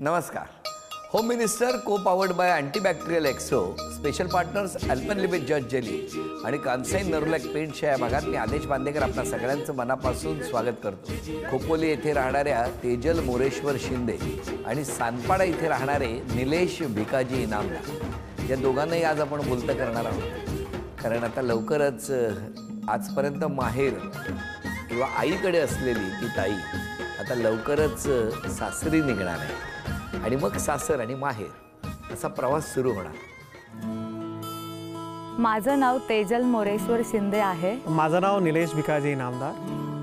नमस्कार. Home minister को powered by antibacterial एक्सो, स्पेशल पार्टनर्स अल्पनलिमिट जॉर्ज जेली आणि कांसाई नरुलॅक पेंटच्या या भागात मी आदेश बांदेकर आपल्या सगळ्यांचं मनापासून स्वागत करतो. खोपोली येथे राहणाऱ्या तेजल मोरेश्वर शिंदे आणि सानपाडा इथे राहणारे निलेश भिकाजी इनामदार या दोघांनाही आज आपण बोलतं करणार आहोत. कारण आता लवकरच आजपर्यंत माहेर किंवा आईकडे असलेली ती ताई आता लवकरच सासरी निघणार आहे आणि मग सासर आणि माहेर असा प्रवास सुरू होणार. माझं नाव तेजल मोरेश्वर शिंदे आहे. माझं नाव निलेश भिकाजी इनामदार.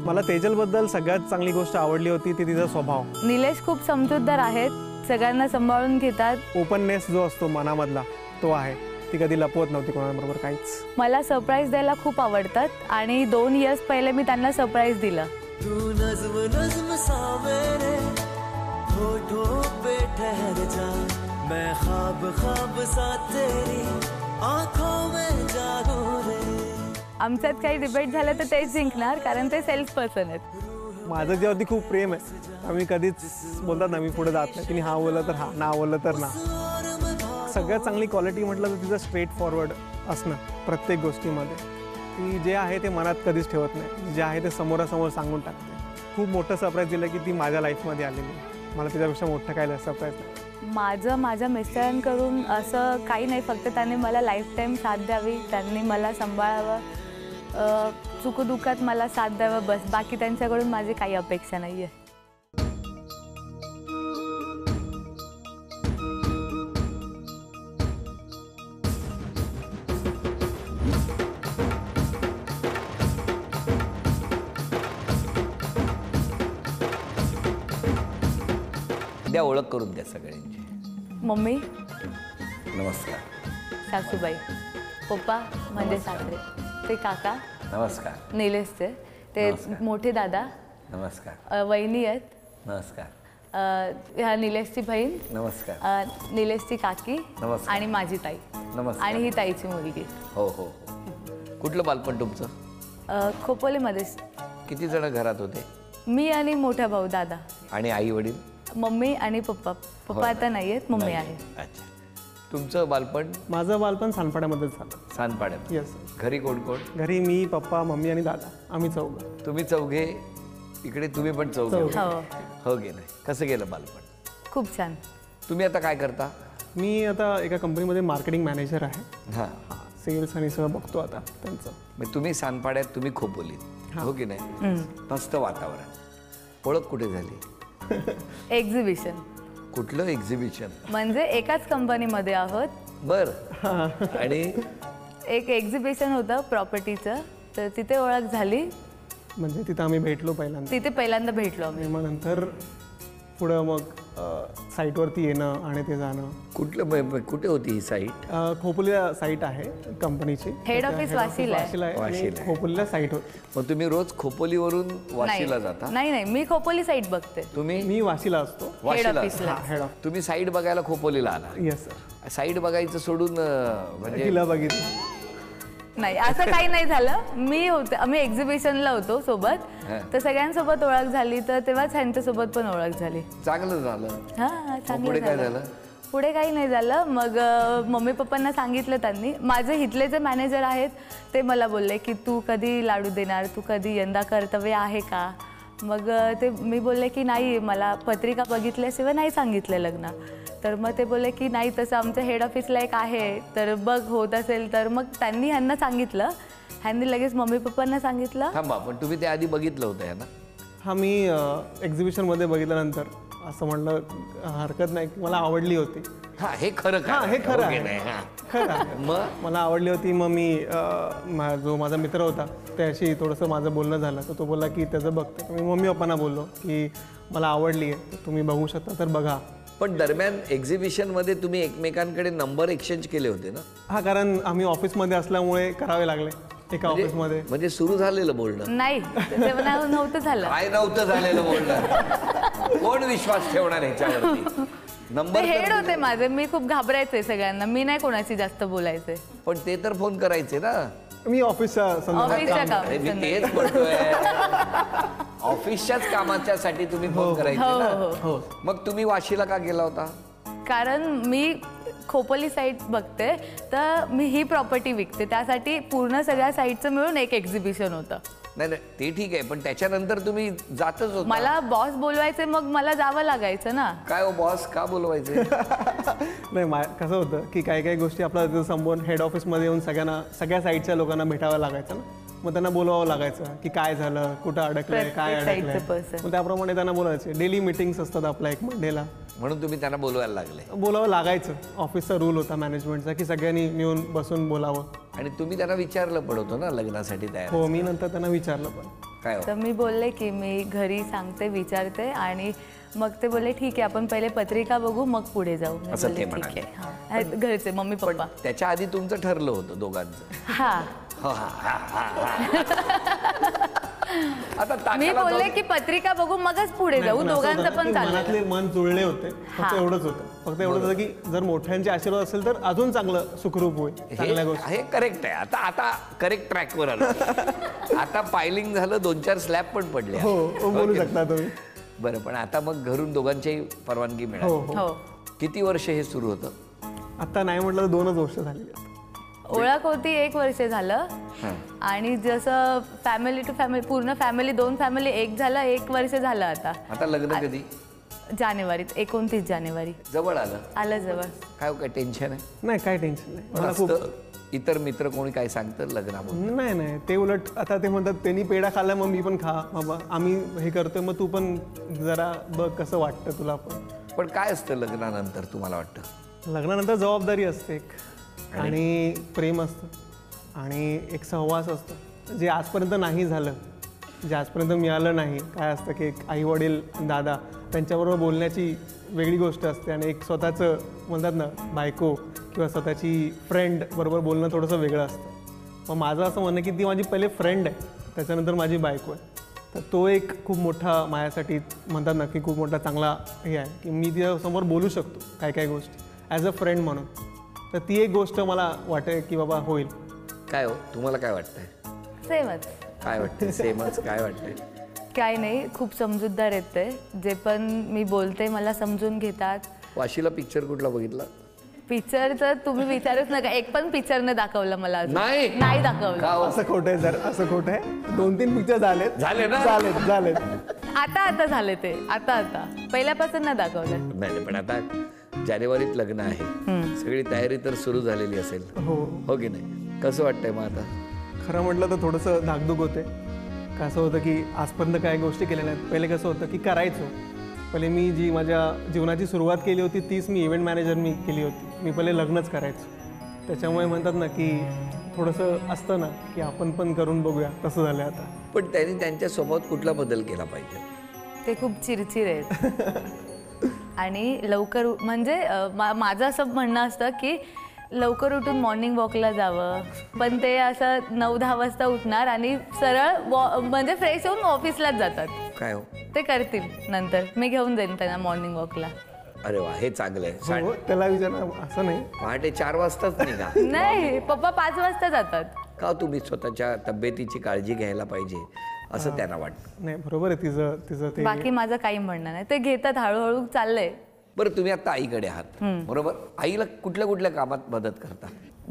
मला तेजलबद्दल सगळ्यात चांगली गोष्ट आवडली होती ती तिचा स्वभाव. निलेश खूप समजूतदार आहेत, सगळ्यांना सांभाळून घेतात. ओपननेस जो असतो मनामधला तो आहे, ती कधी लपवत नव्हती कोणाबरोबर काहीच. मला सरप्राईज द्यायला खूप आवडतात आणि 2 इयर्स पहिले मी त्यांना सरप्राईज दिलं. तू नज़्म नज़्म सा मेरे होठों पे ठहर जा, मैं ख्वाब ख्वाब सा तेरी आँखों में जागूं रे. आमच्यात काही डिबेट झालं तर तेच जिंकणार, कारण ते सेल्फ पर्सन आहेत. माझं जेव्हा खूप प्रेम आहे, आम्ही कधीच बोलतात ना मी पुढे जात नाही. तिने हा बोललं तर हा, ना बोललं तर ना. सगळ्यात चांगली क्वालिटी म्हटलं तर तिचं स्ट्रेट फॉरवर्ड असणं प्रत्येक गोष्टीमध्ये. ती जे आहे ते मनात कधीच ठेवत नाही, जे आहे ते समोरासमोर सांगून टाकते. खूप मोठं सरप्राईज दिलं की ती माझ्या लाईफमध्ये आलेली आहे. मला त्याच्यापेक्षा मोठं काय सरप्राईज नाही. माझ्या मिस्टरांकडून असं काही नाही, फक्त त्यांनी मला लाईफ टाईम साथ द्यावी, त्यांनी मला सांभाळावं, सुखदुःखात मला साथ द्यावं, बस. बाकी त्यांच्याकडून माझी काही अपेक्षा नाही आहे. द्या ओळख करून द्या सगळ्यांची. मम्मी नमस्कार. सासूबाई, पप्पा म्हणजे सासरे, ते काका नमस्कार. निलेशचे ते मोठे दादा नमस्कार. वहिनी आहेत नमस्कार. ह्या निलेशची बहीण नमस्कार. निलेशची काकी नमस्कार. आणि माझी ताई नमस्कार. आणि ही ताईची मुलगी. हो हो. कुठलं बालपण तुमचं? खोपोलीमध्येच. किती जण घरात होते? मी आणि मोठा भाऊ दादा आणि आई वडील? मम्मी आणि पप्पा. पप्पा आता नाही आहेत, मम्मी आहे. अच्छा. तुमचं बालपण? माझं बालपण सानपाड्यामध्येच झालं. सानपाड्यात? येस. घरी कोण कोण? घरी मी, पप्पा, मम्मी आणि दादा, आम्ही चौघं. तुम्ही चौघे इकडे, तुम्ही पण चौघे? हो गे नाही. कसं गेलं बालपण? खूप छान. तुम्ही आता काय करता? मी आता एका कंपनीमध्ये मार्केटिंग मॅनेजर आहे. हां. सेल्स आणि सगळं बघतो आता त्यांचं. मग तुम्ही सानपाड्यात, तुम्ही खोपोलीत, हो की नाही? मस्त वातावरण. ओळख कुठे झाली? एक्झिबिशन. कुठलं एक्झिबिशन? म्हणजे एकाच कंपनीमध्ये आहोत. बर. आणि एक एक्झिबिशन होतं प्रॉपर्टीचं, तर तिथे ओळख झाली. म्हणजे तिथं आम्ही भेटलो पहिल्यांदा. तिथे पहिल्यांदा भेटलो आम्ही. मग नंतर पुढं मग साईटवरती येणं आणि ते जाणं. कुठे होती ही साईट? खोपोलीला साईट आहे कंपनीची. हेड ऑफिस वाशीला आहे. खोपोलीला साईट होती. मग तुम्ही रोज खोपोलीवरून वाशीला जाता? नाही, मी खोपोली साईट बघते. तुम्ही? मी वाशीला असतो. वाशीला? Head of. तुम्ही साईट बघायला खोपोलीला आला? Yes sir. साईट बघायचं सोडून म्हणजे तिला बघितलं नाही, असं काही नाही झालं. आम्ही एक्झिबिशनला होतो सोबत, तर सगळ्यांसोबत ओळख झाली, तर तेव्हाच ह्यांच्यासोबत पण ओळख झाली. चांगलं झालं. हां, चांगलं. पुढे काय झालं? पुढे काही नाही झालं. मग मम्मी पप्पांना सांगितलं त्यांनी. माझे इथले जे मॅनेजर आहेत ते मला बोलले की तू कधी लाडू देणार, तू कधी, यंदा कर्तव्य आहे का? मग ते मी बोलले की नाही, मला पत्रिका बघितल्याशिवाय नाही सांगितलं लग्न. तर मग ते बोलले की नाही, तसं आमच्या हेड ऑफिसला एक आहे, तर बघ होत असेल तर. मग त्यांनी ह्यांना सांगितलं, ह्यांनी लगेच मम्मी पप्पांना सांगितलं. थांबा, पण तुम्ही ते आधी बघितलं होतं या ना? हा, मी एक्झिबिशनमध्ये बघितल्यानंतर असं म्हणलं हरकत नाही की मला आवडली होती. हां, हे खरं का? हे खरं आहे. खरं. मग मला आवडली होती. मग मी जो माझा मित्र होता त्याशी थोडंसं माझं बोलणं झालं, तर तो बोलला की त्याचं बघते. मी मम्मी पप्पांना बोललो की मला आवडली आहे, तुम्ही बघू शकता तर बघा. पण दरम्यान एक्झिबिशनमध्ये तुम्ही एकमेकांकडे नंबर एक्सचेंज केले होते ना? हा, कारण आम्ही ऑफिसमध्ये असल्यामुळे करावे लागले एका ऑफिसमध्ये. म्हणजे सुरू झालेलं बोलणं? नाही, तेव्हा नव्हतं झालं. काय नव्हतं झालेलं बोलणं? कोण विश्वास ठेवणार ह्याच्यावरती? नंबर हेड होते माझे, मी खूप घाबरायचे सगळ्यांना, मी नाही कोणाशी जास्त बोलायचे. पण ते तर फोन करायचे ना? मी ऑफिसच्या संदर्भात ऑफिसच्या काम अरे मी काम तेच म्हणतोय ऑफिसच्याच कामाच्यासाठी तुम्ही फोन करायचे हो, ना हो. हो मग तुम्ही वाशीला का गेला होता? कारण मी खोपोली साईट बघते, तर मी ही प्रॉपर्टी विकते, त्यासाठी पूर्ण सगळ्या साईटचं मिळून एक एक्झिबिशन होतं. नाही नाही ते ठीक आहे, पण त्याच्यानंतर तुम्ही जातच होता. मला बॉस बोलवायचे, मग मला जावं लागायचं ना. काय हो बॉस का बोलवायचे? नाही कसं होतं की काही काही गोष्टी आपल्याला तिथं संबोधून हेड ऑफिसमध्ये येऊन सगळ्या साईडच्या लोकांना भेटावं लागायचं ना. मग त्यांना बोलवावं लागायचं की काय झालं, कुठं अडकलंय, काय प्रत्येक अडकलंय. side चं person. मग त्याप्रमाणे त्यांना बोलायचे. डेली मिटिंग्स असतात आपल्या एक मंडेला. म्हणून तुम्ही त्यांना बोलवायला लागले बोलावं लागायचं. ऑफिसचा रूल होता मॅनेजमेंटचा की सगळ्यांनी मिळून बसून बोलावं. आणि तुम्ही त्यांना विचारलं पण होतं ना लग्नासाठी तयार हो मी नंतर त्यांना विचारलं पण. काय हो? तर मी बोलले की मी घरी सांगते, विचारते, आणि मग ते बोलले ठीक आहे, आपण पहिले पत्रिका बघू, मग पुढे जाऊ. मी असं बोलले, ते ठीक म्हणाले. आहे. हां. घरचे मम्मी पण पप्पा. त्याच्या आधी तुमचं ठरलं होतं दोघांचं. हा आता मी ताकाला बोलले जाऊन- की पत्रिका बघू, मगच पुढे जाऊ. पण असं दोघांचं होतं पण की चाललं. मनातले मन जुळले होते. फक्त हा. एवढंच होतं. फक्त एवढंच होतं की जर मोठ्यांचे आशीर्वाद असेल तर अजून चांगलं सुखरूप होईल. चांगल्या गोष्टी. हे करेक्ट आहे. आता करेक्ट ट्रॅकवर आलो. आता पायलिंग झालं, 2-4 स्लॅब पण पडले. हो हो, बोलू शकता तुम्ही. बरं, पण आता मग घरून दोघांची परवानगी हो मिळाली. हो. हो. किती वर्ष हे सुरू होतं? आता नाही म्हटलं तर 2च वर्ष झालेली आहेत. ओळख होती 1 वर्ष झालं, आणि जसं फॅमिली टू फॅमिली, पूर्ण फॅमिली, 2 फॅमिली एक झालं, 1 वर्ष झालं आता. आता लग्न कधी? जानेवारीत, 29 जानेवारी जवळ आलं. आलं जवळ. काय टेन्शन आहे? नाही काय टेन्शन नाही. पण मला खूप असतं, इतर मित्र कोणी काय सांगतं लग्नामध्ये? नाही नाही ते उलट आता ते म्हणतात त्यांनी पेढा खाल्ला मग मी पण खा बाबा, आम्ही हे करतोय मग तू पण जरा बघ कसं वाटतं तुला पण. पण काय असतं लग्नानंतर तुम्हाला वाटतं? लग्नानंतर जबाबदारी असते एक, आणि प्रेम असतं, आणि एक सहवास असतं जे आजपर्यंत नाही झालं, जे आजपर्यंत मिळालं नाही. काय असतं की एक आई वडील दादा त्यांच्याबरोबर बोलण्याची वेगळी गोष्ट असते, आणि एक स्वतःचं म्हणतात ना बायको किंवा स्वतःची फ्रेंड बरोबर बोलणं थोडंसं वेगळं असतं. मग माझं असं म्हणणं की ती माझी पहिले फ्रेंड आहे, त्याच्यानंतर माझी बायको आहे. तर तो एक खूप मोठा माझ्यासाठी म्हणतात ना की खूप मोठा चांगला हे आहे की मी तिच्यासमोर बोलू शकतो काय काय गोष्टी ॲज अ फ्रेंड म्हणून. तर ती एक गोष्ट मला वाटते की बाबा होईल. काय हो, तुम्हाला काय वाटतंय? सेमच. काय वाटतंय? सेमच. काय वाटतंय? काय नाही, खूप समजूतदार आहेत ते. जे पण मी बोलते मला समजून घेतात. वाशीला पिक्चर कुठला बघितला? पिक्चर तर तुम्ही विचारूच नका, एक पण पिक्चरने दाखवलं मला अजून. नाही? नाही दाखवलं. का हो? असं खोटं आहे सर, असं खोटं आहे. 2-3 पिक्चर झालेत. झाले ना? झालेत. आता झाले ते, आता पहिल्यापासून ना दाखवलं. नाही, पण आता जानेवारीत लग्न आहे, सगळी तयारी तर सुरू झालेली असेल, हो की नाही? कसं वाटतंय मग आता? खरं म्हटलं तर थोडंसं धाकधूक होते. कसं होतं की आजपर्यंत काही गोष्टी केल्या नाहीत. पहिले कसं होतं की करायचो. पहिले मी जी माझ्या जीवनाची सुरुवात केली होती तीच मी इव्हेंट मॅनेजर केली होती. मी पहिले लग्नच करायचो. त्याच्यामुळे म्हणतात ना की थोडंसं असतं ना की आपण पण करून बघूया, तसं झालं आता. पण त्यांनी त्यांच्या स्वभावात कुठला बदल केला पाहिजे? ते खूप चिरचिर आहेत आणि लवकर म्हणजे माझं असं म्हणणं असतं की लवकर उठून मॉर्निंग वॉकला जावं, पण ते असं 9-10 वाजता उठणार आणि सरळ म्हणजे फ्रेश होऊन ऑफिसलाच जातात. काय हो? ते करतील नंतर, मी घेऊन जाईन त्यांना मॉर्निंग वॉकला. अरे वा, हे चांगलं आहे. हो, त्याला विचार असं नाही. पहाटे 4 वाजताच निघा. नाही, पप्पा 5 वाजता जातात. का तुम्ही स्वतःच्या तब्येतीची काळजी घ्यायला पाहिजे असं त्यांना वाटतं. नाही बरोबर आहे तिचं ते. बाकी माझं काही म्हणणं नाही, ते घेतात, हळूहळू चाललंय. बरं, तुम्ही आता आईकडे आहात बरोबर? आईला कुठल्या कुठल्या कामात मदत करता?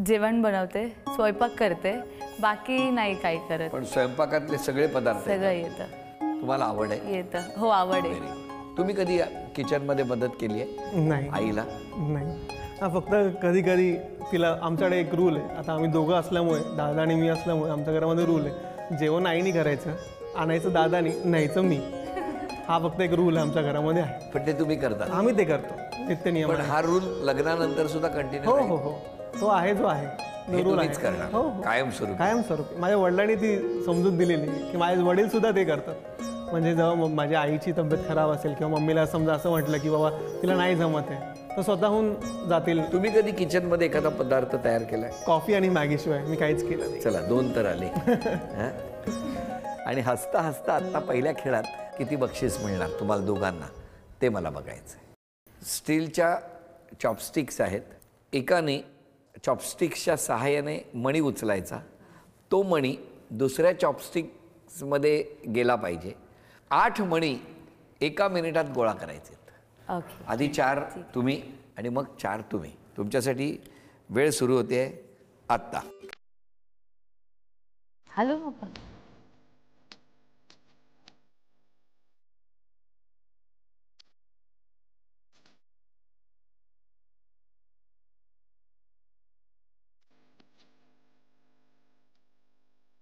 जेवण बनवते, स्वयंपाक करते, बाकी नाही काही करत. पण स्वयंपाकातले सगळे पदार्थ सगळं येतं. तुम्हाला आवड आहे? येतं, हो आवड आहे. Very good. तुम्ही कधी किचन मध्ये मदत केली आहे नाही आईला? नाही. हा फक्त कधी कधी तिला, आमच्याकडे एक रूल आहे. आता आम्ही दोघं असल्यामुळे, दादा आणि मी असल्यामुळे आमच्या घरामध्ये रूल आहे, जेवण आईने करायचं, आणायचं दादानी, न्यायचं मी. हा फक्त एक रूल आमच्या घरामध्ये आहे. पण ते तुम्ही करता? आम्ही ते करतो, नित्य नियम पण आहे. हा रूल लग्नानंतर सुद्धा कंटिन्यू? हो हो हो, तो आहे जो आहे तो रूल आहे. करणार हो हो, कायमस्वरूपी? कायमस्वरूपी. माझ्या वडिलांनी ती समजूत दिलेली की माझे वडील सुद्धा ते करतात. म्हणजे जेव्हा माझ्या आईची तब्येत खराब असेल किंवा मम्मीला समजा असं म्हटलं की बाबा तिला नाही जमत आहे, तर स्वतःहून जातील. तुम्ही कधी किचन मध्ये एखादा पदार्थ तयार केलाय? कॉफी आणि मॅगी शिवाय मी काहीच केलं नाही. चला, 2 तर आले. हं? आणि हसता हसता आता पहिल्या खेळात किती बक्षीस मिळणार तुम्हाला दोघांना ते मला बघायचं आहे. स्टीलच्या चॉपस्टिक्स आहेत. एकाने चॉपस्टिक्सच्या सहाय्याने मणी उचलायचा तो मणी दुसऱ्या चॉपस्टिक्समध्ये गेला पाहिजे. 8 मणी एका मिनिटात गोळा करायचे. ओके. आधी 4 तुम्ही आणि मग 4 तुम्ही. तुमच्यासाठी वेळ सुरू होते आत्ता. हॅलो पप्पा.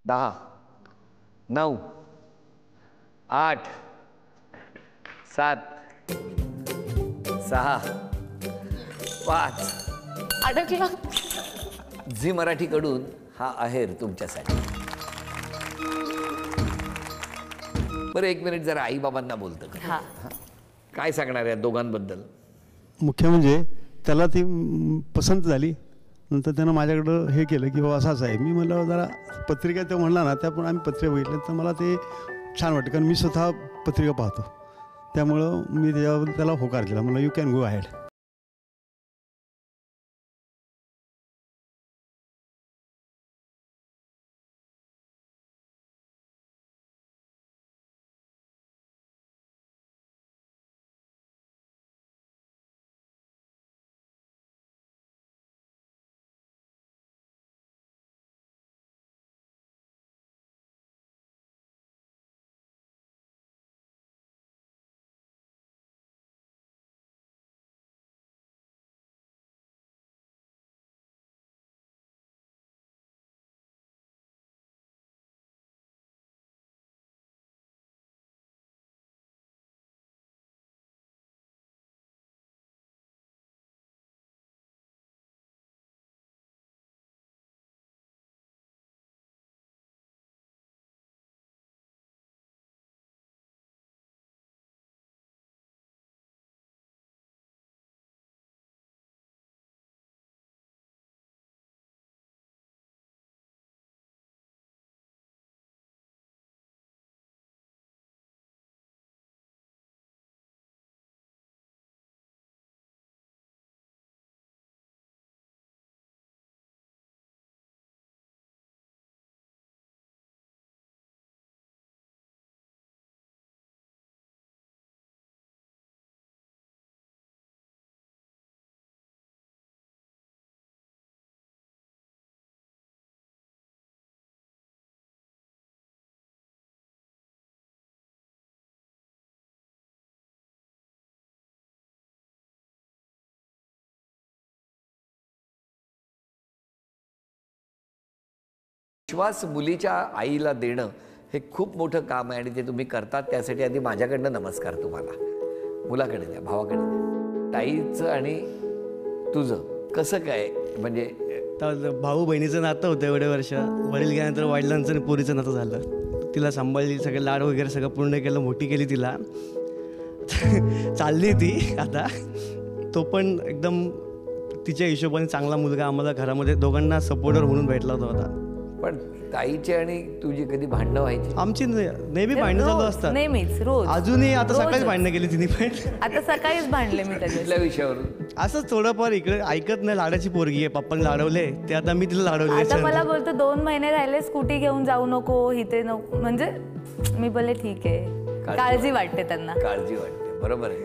दहा, 9, 8, 7, 6, 5. अडकला. झी मराठीकडून हा आहेर तुमच्यासाठी. बरं 1 मिनिट जरा आईबाबांना बोलतं का? हा. काय सांगणार या दोघांबद्दल? मुख्य म्हणजे त्याला ती पसंत झाली. नंतर त्यानं माझ्याकडं हे केलं की हो असाच आहे. मी म्हणलं जरा पत्रिका तो म्हणला ना, त्या पण आम्ही पत्रिका बघितल्या तर मला ते छान वाटतं, कारण मी स्वतः पत्रिका पाहतो. त्यामुळं मी त्याच्यावर त्याला होकार दिला. म्हणलं यू कॅन गो अहेड. विश्वास मुलीच्या आईला देणं हे खूप मोठं काम आहे आणि ते तुम्ही करतात. त्यासाठी आधी माझ्याकडनं नमस्कार तुम्हाला. मुलाकडे द्या, भावाकडे द्या. ताईचं आणि तुझं कसं काय, म्हणजे तर भाऊ बहिणीचं नातं होतं एवढे वर्ष. वडील गेल्यानंतर वडिलांचं आणि पोरीचं नातं झालं. तिला सांभाळली, सगळं लाड वगैरे सगळं पूर्ण केलं, मोठी केली तिला. चालली ती आता. तो पण एकदम तिच्या हिशोबाने चांगला मुलगा आम्हाला घरामध्ये दोघांना सपोर्टर म्हणून भेटला होता. पण ताईची आणि तुझी कधी भांडणं व्हायची? आमची नेहमी भांडणं चालू असतात. नेहमीच रोज. अजूनही आता सकाळीच भांडणं केली तिने पण. आता सकाळीच भांडले मी त्याच्या. कुठल्या विषयावरून? असंच थोडंफार इकडे ऐकत नाही. लाडाची पोरगी आहे, पप्पांनी लाडवले ते आता मी तिला लाडवले. आता मला बोलतो 2 महिने राहिले, स्कूटी घेऊन जाऊ नको इथे नको. म्हणजे मी बोलले ठीक आहे, काळजी वाटते त्यांना. काळजी वाटते, बरोबर आहे.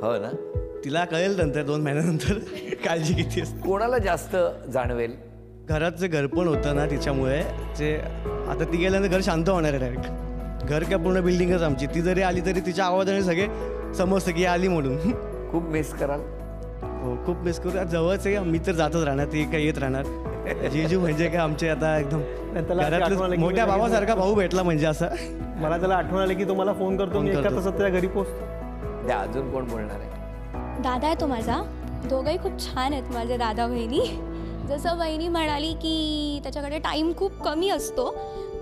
हो ना. तिला कळेल नंतर 2 महिन्यानंतर काळजी किती असते. कोणाला जास्त जाणवेल? घरात जे घरपण होतं ना तिच्यामुळे, जे आता ती गेल्यानंतर घर शांत होणार आहे डायरेक्ट. घर काय पूर्ण बिल्डिंगच आमची. ती जरी आली तरी तिच्या आवाजाने सगळे समजतं की आली म्हणून. खूप मिस कराल? हो खूप मिस करू. जवळच आहे, मी तर जातच राहणार, ती काय येत राहणार. जीजू म्हणजे काय आमचे आता एकदम घरातलं मोठ्या भावासारखा भाऊ भेटला म्हणजे असं. मला त्याला आठवण आली की तुम्हाला फोन करतो, मी एका तासात त्याच्या घरी पोहोचतो. द्या, अजून कोण बोलणार आहे? दादा आहे तो माझा. दोघंही खूप छान आहेत माझे दादा बहिणी. जसं वहिनी म्हणाली की त्याच्याकडे टाईम खूप कमी असतो,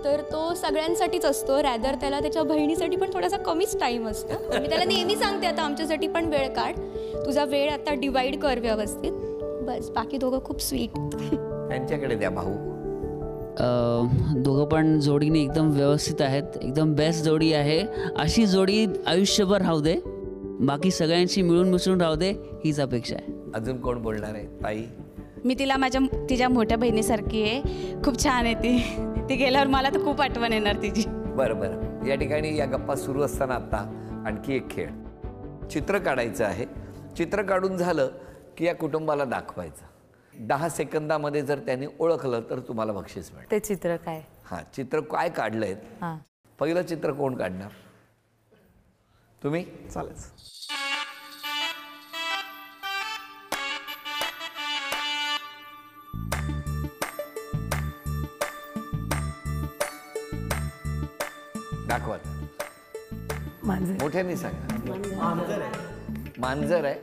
तर तो सगळ्यांसाठीच असतो. रॅदर त्याला त्याच्या बहिणीसाठी पण थोडासा कमीच टाईम असतो. मी त्याला नेहमी सांगते आता आमच्यासाठी पण वेळ काढ, तुझा वेळ आता डिवाईड कर व्यवस्थित. बस बाकी दोघं खूप स्वीट. त्यांच्याकडे द्या, भाऊ. दोघं पण जोडीने एकदम व्यवस्थित आहेत. एकदम बेस्ट जोडी आहे. अशी जोडी आयुष्यभर राहू दे. बाकी सगळ्यांशी मिळून मिसळून राहू दे, हीच अपेक्षा आहे. अजून कोण बोलणार आहे? ताई. मी तिला तिच्या मोठ्या बहिणीसारखी आहे. खूप छान आहे ती. ती गेल्यावर मला तर खूप आठवण येणार तिची. बरं बरं, या ठिकाणी या गप्पा सुरू असताना आता आणखी एक खेळ. चित्र काढायचं आहे. चित्र काढून झालं की या कुटुंबाला दाखवायचं. 10 सेकंदामध्ये जर त्यांनी ओळखलं तर तुम्हाला बक्षीस मिळेल. ते चित्र काय? हां, चित्र काय काढलंय? हां, पहिलं चित्र कोण काढणार? तुम्ही? चालेल. दाखवा. माझं मोठ्याने सांगा. मांजर आहे.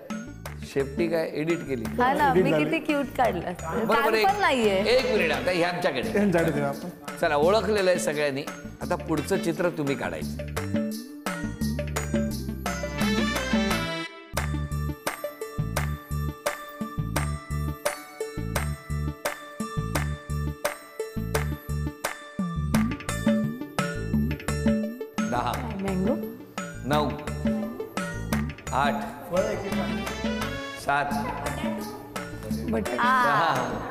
शेपटी काय एडिट केली? हा ना, मी किती क्यूट काढलं. बरोबर. कान पण नाहीये. एक मिनिट, आता ह्यांच्याकडे त्यांच्याकडे देऊ आपण. चला, ओळखलेलं आहे सगळ्यांनी. आता पुढचं चित्र तुम्ही काढायचं. मँगो 9 8 7 कोणी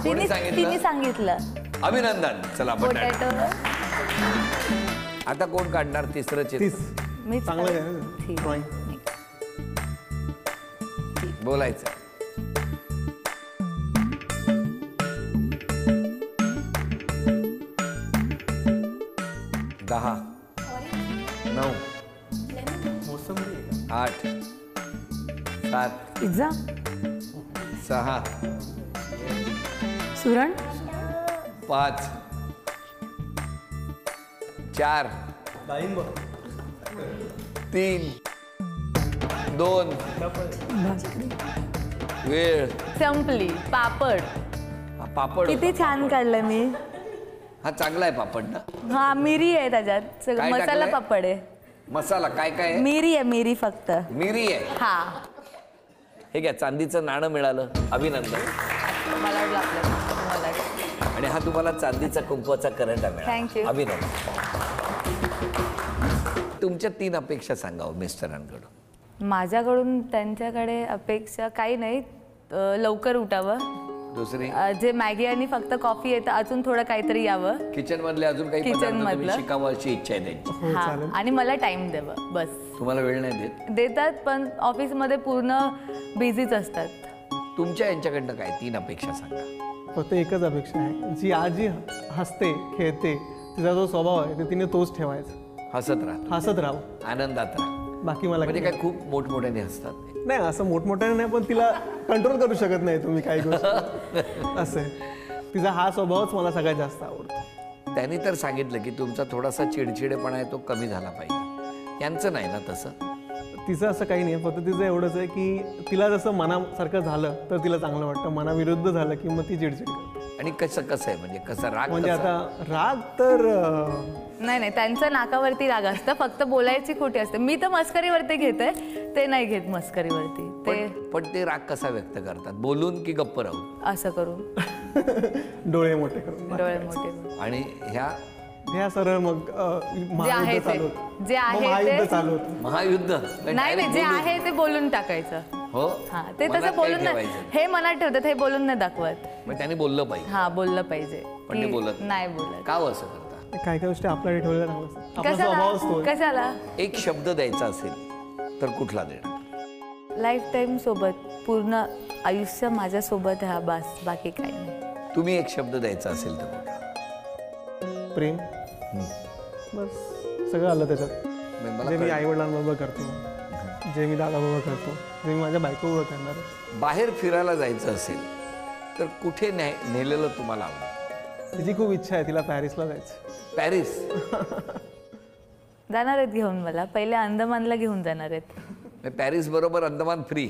तिने सांगितलं? सांगितलं अभिनंदन. चला, बटाटा. पोटॅटो. आता कोण काढणार तिसरं चित्र? मी चांगलं आहे ना ठीक. ड्रॉइंग. बोलायचं. दहा 9 8 7 पिझ्झा. 6 सुरण. 5 4 3 2 वेळ. संपली. पापड. हा, पापड किती होता. छान काढलं मी. हा, चांगला आहे पापड ना. हा, मिरी आहे त्याच्यात. सगळं काय मसाला टाकलंय? पापड आहे. मसाला काय काय आहे? मिरी आहे, मिरी फक्त. मिरी आहे. हा, हे घ्या, चांदीचं नाणं मिळालं. अभिनंदन. मला वाटलं आपल्याला. आणि हा तुम्हाला चांदीचा कुंकवाचा करंट मिळाला. Thank you. अभिनंदन. तुमच्या 3 अपेक्षा सांगावं मिस्टरांकडून. माझ्याकडून त्यांच्याकडे अपेक्षा काही नाही. लवकर उठावं. दुसरी, जे मॅगी आणि फक्त कॉफी येतं, अजून थोडं काहीतरी यावं. किचन मधले अजून काही Kitchen पदार्थ तुम्ही मधलं. शिकावं अशी इच्छा आहे त्यांची. हा, आणि मला टाइम द्यावं बस. तुम्हाला वेळ नाही देत? देतात, पण ऑफिसमध्ये पूर्ण बिझीच असतात. तुमच्या यांच्याकडनं काय 3 अपेक्षा सांगा. फक्त एकच अपेक्षा आहे, जी आजी हसते खेळते तिचा जो स्वभाव आहे ते तिने तोच ठेवायचा. हसत राहा, हसत राहावं, आनंदात राहा. बाकी मला म्हणजे काही काय खूप मोठमोठ्याने हसतात? नाही, असं मोठमोठ्याने नाही, पण तिला कंट्रोल करू शकत नाही तुम्ही काही गोष्टी. असं आहे. तिचा हा स्वभावच मला सगळ्यात जास्त आवडतो. त्यांनी तर सांगितलं की तुमचा थोडासा चिडचिडेपणा आहे तो कमी झाला पाहिजे. यांचं नाही ना तसं? तिचं असं काही नाही, फक्त तिचं एवढंच आहे की तिला जसं मनासारखं झालं तर तिला चांगलं वाटतं, मनाविरुद्ध झालं की मग ती चिडचिड करते. आणि कसं कसं आहे म्हणजे कसं राग? म्हणजे कसा? आता राग तर नाही, त्यांचं नाकावरती राग असतं, फक्त बोलायची खोटी असते. मी तर मस्करीवरती घेते, ते नाही घेत मस्करीवरती. ते पण ते राग कसा व्यक्त करतात? बोलून की गप्प राहून? असं करून. डोळे मोठे करून. डोळे मोठे करून. आणि ह्या सरळ मग जे आहे महायुद्ध ते, चालू होतं. जे आहे महायुद्ध ते. चालू होतं. महायुद्ध? नाही, जे आहे ते बोलून टाकायचं. हो, हा, ते मनात तसं काही बोलून नाही. ठेवायचं. हे मनात ठेवतात, हे बोलून नाही दाखवत. मग त्यांनी बोललं पाहिजे. हा, बोललं पाहिजे. पण ते की बोलत नाही बोलत. का असं करता? काही काही गोष्टी आपल्याकडे ठेवलेल्या चांगलं असतं. आपला स्वभाव असतो. कशाला? एक शब्द द्यायचा असेल तर कुठला देणार? लाईफ टाईम सोबत, पूर्ण आयुष्य माझ्या सोबत हा, बस, बाकी काही नाही. तुम्ही एक शब्द द्यायचा असेल तर कुठला? प्रेम. बस सगळं आलं त्याच्यात. मला जे मी कळलं. आई वडिलांबरोबर करतो, जे मी दादाबरोबर करतो, जे मी माझ्या बायकोबरोबर करणार आहे. बाहेर फिरायला जायचं असेल तर कुठे नेलेलं तुम्हाला आवडेल? तिची खूप इच्छा आहे, तिला पॅरिसला जायचं. पॅरिस? जाणार आहेत घेऊन मला. पहिले अंदमानला घेऊन जाणार आहेत. पॅरिस बरोबर अंदमान फ्री?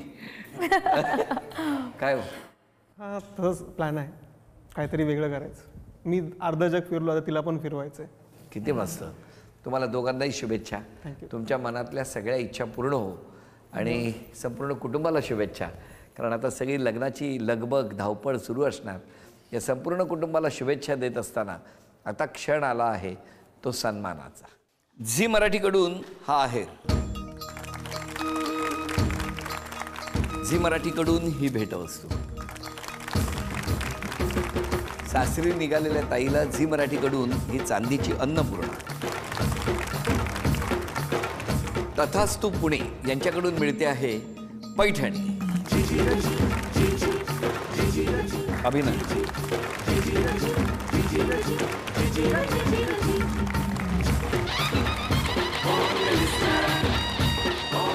काय हो? हा, तसंच प्लॅन आहे, काहीतरी वेगळं करायचं. मी अर्ध जग फिरलो, आता तिला पण फिरवायचं आहे. किती मस्त. तुम्हाला दोघांनाही शुभेच्छा. तुमच्या मनातल्या सगळ्या इच्छा पूर्ण हो आणि संपूर्ण कुटुंबाला शुभेच्छा. कारण आता सगळी लग्नाची लगबग धावपळ सुरू असणार. या संपूर्ण कुटुंबाला शुभेच्छा देत असताना आता क्षण आला आहे तो सन्मानाचा. झी मराठीकडून हा आहेर. झी मराठीकडून ही भेटवस्तू. सासरी निघालेल्या ताईला झी मराठीकडून ही चांदीची अन्नपूर्णा. तथास्तु पुणे यांच्याकडून मिळते आहे पैठणी. अभिनंदन.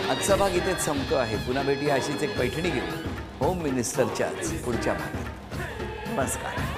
आजचा भाग इथेच संपतो आहे. पुन्हा भेटूया अशीच एक पैठणी घेऊन होम मिनिस्टरच्याच पुढच्या भागात. नमस्कार.